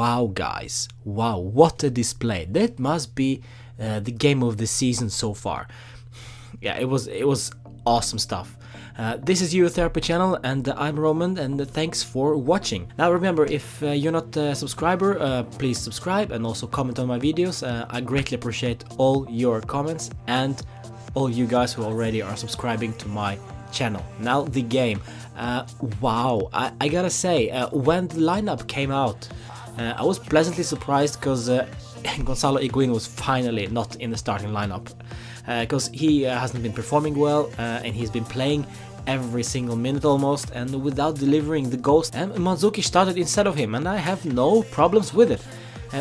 wow, guys, wow, what a display. That must be the game of the season so far. Yeah, it was awesome stuff. This is Your Therapy channel, and I'm Roman, and thanks for watching. Now remember, if you're not a subscriber, please subscribe and also comment on my videos. I greatly appreciate all your comments and all you guys who already are subscribing to my channel. Now the game. Wow, I gotta say, when the lineup came out, I was pleasantly surprised because Gonzalo Higuain was finally not in the starting lineup, because he hasn't been performing well, and he's been playing every single minute almost, and without delivering the goals. And Mandzukic started instead of him, and I have no problems with it.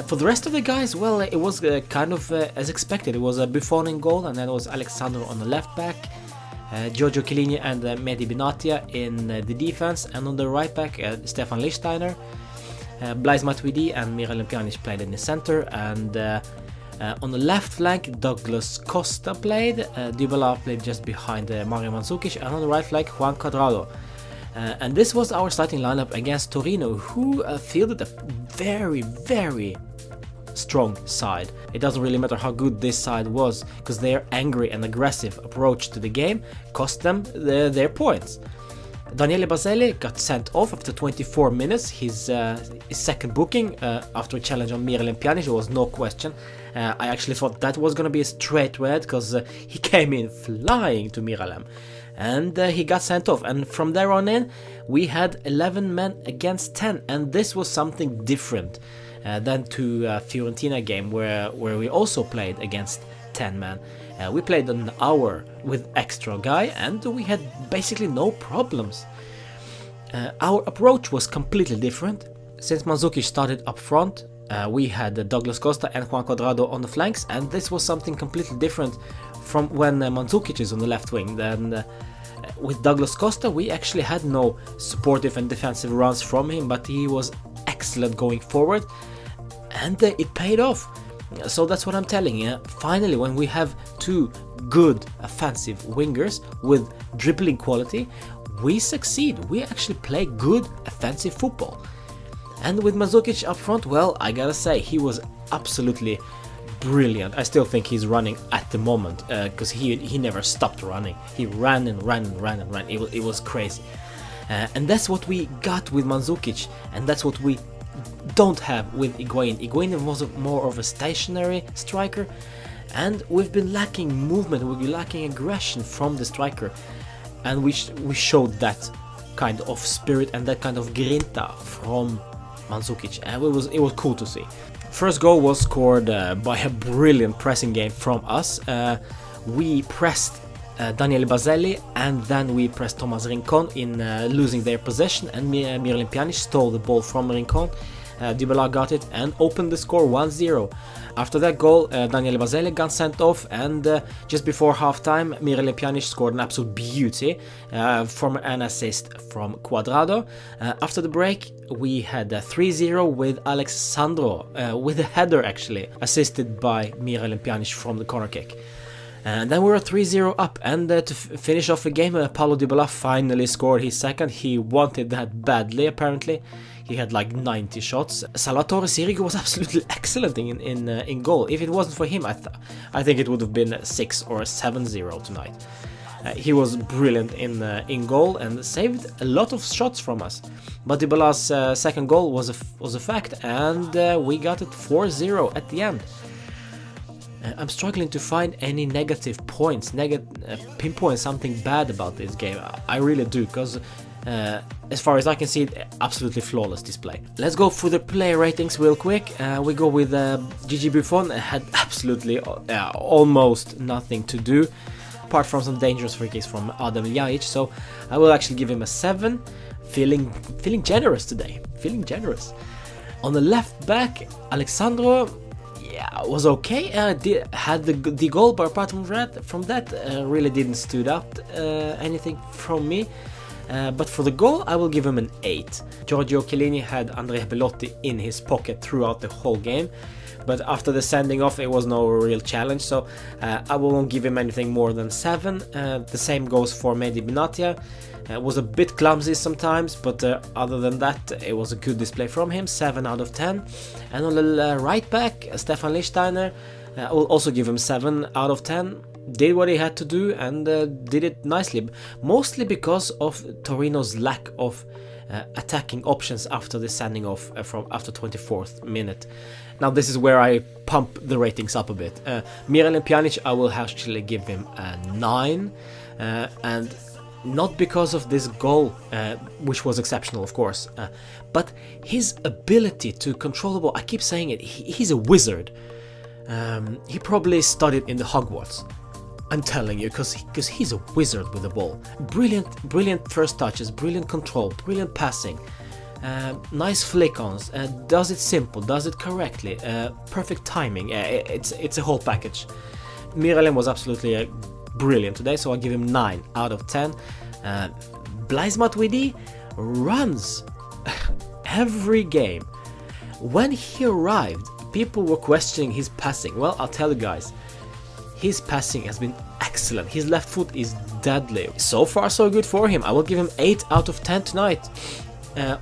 For the rest of the guys, well, it was kind of as expected. It was a Buffon in goal, and then it was Alexandro on the left back, Giorgio Chiellini and Mehdi Benatia in the defense, and on the right back Stefan Lichtsteiner, Blaise Matuidi and Miralem Pjanic played in the center, and on the left flank Douglas Costa played, Dybala played just behind Mario Mandzukic, and on the right flank Juan Cuadrado. And this was our starting lineup against Torino, who fielded a very, very strong side. It doesn't really matter how good this side was, because their angry and aggressive approach to the game cost them their points. Daniele Baselli got sent off after 24 minutes, his second booking after a challenge on Miralem Pjanic. There was no question. I actually thought that was going to be a straight red, because he came in flying to Miralem, and he got sent off. And from there on in, we had 11 men against 10, and this was something different than to Fiorentina game, where we also played against 10 men. We played an hour with extra guy, and we had basically no problems. Our approach was completely different. Since Mandzukic started up front, we had Douglas Costa and Juan Cuadrado on the flanks, and this was something completely different from when Mandzukic is on the left wing. Then with Douglas Costa, we actually had no supportive and defensive runs from him, but he was excellent going forward, and it paid off. So that's what I'm telling you. Finally, when we have two good offensive wingers with dribbling quality, we succeed. We actually play good offensive football. And with Mandzukic up front, well, I gotta say, he was absolutely brilliant. I still think he's running at the moment, because he never stopped running. He ran and ran and ran and ran. It was crazy. And that's what we got with Mandzukic, and that's what we don't have with Higuain. Higuain was more of a stationary striker, and we've been lacking movement, we've been lacking aggression from the striker, and we showed that kind of spirit and that kind of grinta from Mandzukic, and it was cool to see. First goal was scored by a brilliant pressing game from us. We pressed Daniele Baselli, and then we pressed Thomas Rincon in losing their possession, and Miralem Pjanic stole the ball from Rincon. Dybala got it and opened the score 1-0. After that goal, Daniele Baselli got sent off, and just before half-time, Miralem Pjanic scored an absolute beauty from an assist from Cuadrado. After the break, we had a 3-0 with Alexandro, with a header actually, assisted by Miralem Pjanic from the corner kick. And then we were 3-0 up, and to finish off the game, Paulo Dybala finally scored his second. He wanted that badly, apparently. He had like 90 shots. Salvatore Sirigu was absolutely excellent in goal. If it wasn't for him, I think it would have been 6 or 7-0 tonight. He was brilliant in goal and saved a lot of shots from us. But Dybala's second goal was a fact, and we got it 4-0 at the end. I'm struggling to find any negative points, pinpoint something bad about this game. I really do, because as far as I can see, absolutely flawless display. Let's go through the player ratings real quick. We go with Gigi Buffon. Had absolutely almost nothing to do, apart from some dangerous free kicks from Adam Ljajic. So I will actually give him a 7. Feeling generous today. Feeling generous. On the left back, Alexandro. Yeah, was okay. Had the goal, but apart from that, really didn't stood out anything from me. But for the goal, I will give him an 8. Giorgio Chiellini had Andrea Belotti in his pocket throughout the whole game, but after the sending off, it was no real challenge, so I won't give him anything more than 7. The same goes for Mehdi Benatia. Was a bit clumsy sometimes, but other than that, it was a good display from him, 7 out of 10. And on the right back, Stefan Lichtsteiner, I will also give him 7 out of 10. Did what he had to do and did it nicely, mostly because of Torino's lack of attacking options after the sending off from after 24th minute. Now this is where I pump the ratings up a bit. Miralem Pjanic, I will actually give him a 9, and not because of this goal, which was exceptional of course, but his ability to control the ball. I keep saying it, he's a wizard. He probably studied in the Hogwarts, I'm telling you, because he's a wizard with the ball. Brilliant first touches, brilliant control, brilliant passing, nice flick-ons, does it simple, does it correctly, perfect timing. It's a whole package. Miralem was absolutely brilliant today, so I give him 9 out of 10. Blaise Matuidi runs every game. When he arrived, people were questioning his passing. Well, I'll tell you guys, his passing has been excellent. His left foot is deadly. So far so good for him. I will give him 8 out of 10 tonight.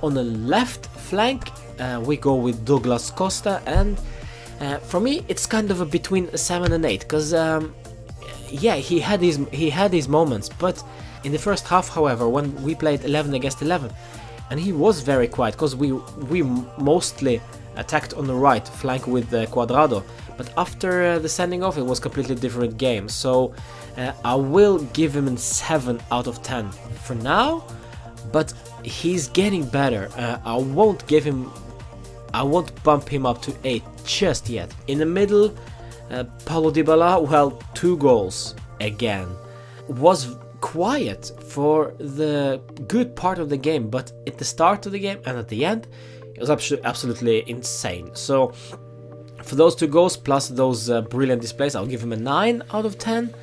On the left flank, we go with Douglas Costa, and for me it's kind of a between 7 and 8, because yeah, he had his moments, but in the first half, however, when we played 11 against 11, and he was very quiet, because we mostly attacked on the right flank with Cuadrado, but after the sending off, it was completely different game. So I will give him a 7 out of 10 for now, but he's getting better. I won't bump him up to 8 just yet. In the middle, Paulo Dybala, well, 2 goals again. Was quiet for the good part of the game, but at the start of the game and at the end, it was absolutely insane. So for those 2 goals plus those brilliant displays, I'll give him a 9 out of 10.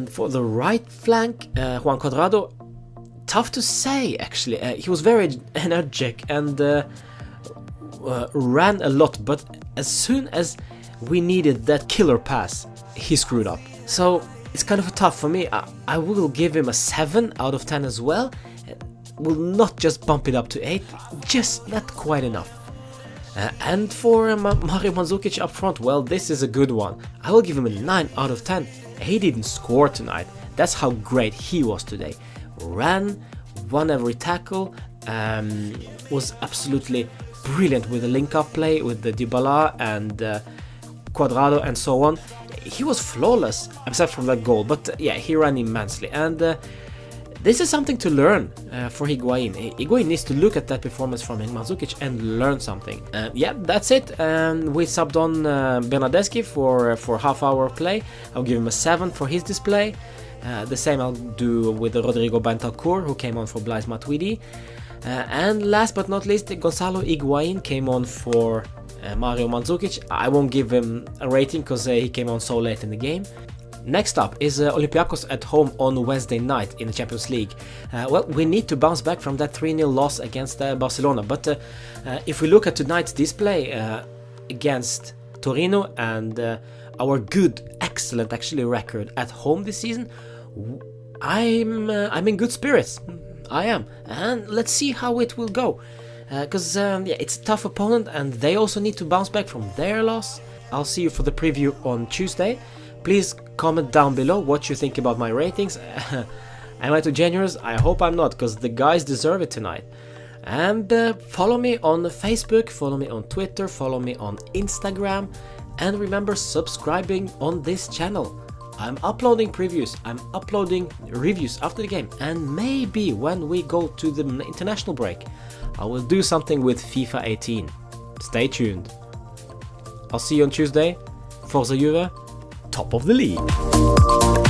For the right flank, Juan Cuadrado, tough to say actually. He was very energetic and ran a lot, but as soon as we needed that killer pass, he screwed up. So it's kind of tough for me. I will give him a 7 out of 10 as well. Will not just bump it up to 8, just not quite enough. And for Mario Mandzukic up front, well, this is a good one. I will give him a 9 out of 10. He didn't score tonight. That's how great he was today. Ran, won every tackle, was absolutely brilliant with the link-up play with the Dybala and Cuadrado and so on. He was flawless, except from that goal, but yeah, he ran immensely. And this is something to learn for Higuain. Higuain needs to look at that performance from Mandzukic and learn something. Yeah, that's it. We subbed on Bernardeschi for half-hour play. I'll give him a 7 for his display. The same I'll do with Rodrigo Bentancur, who came on for Blaise Matuidi. And last but not least, Gonzalo Higuain came on for Mario Mandzukic. I won't give him a rating because he came on so late in the game. Next up is Olympiacos at home on Wednesday night in the Champions League. Well, we need to bounce back from that 3-0 loss against Barcelona, but if we look at tonight's display against Torino and our good, excellent actually record at home this season, I'm in good spirits. I am, and let's see how it will go. Because yeah, it's a tough opponent and they also need to bounce back from their loss. I'll see you for the preview on Tuesday. Please comment down below what you think about my ratings. Am I too generous? I hope I'm not, because the guys deserve it tonight. And follow me on Facebook, follow me on Twitter, follow me on Instagram, and remember subscribing on this channel. I'm uploading previews, I'm uploading reviews after the game, and maybe when we go to the international break, I will do something with FIFA 18. Stay tuned. I'll see you on Tuesday. Forza Juve, top of the league.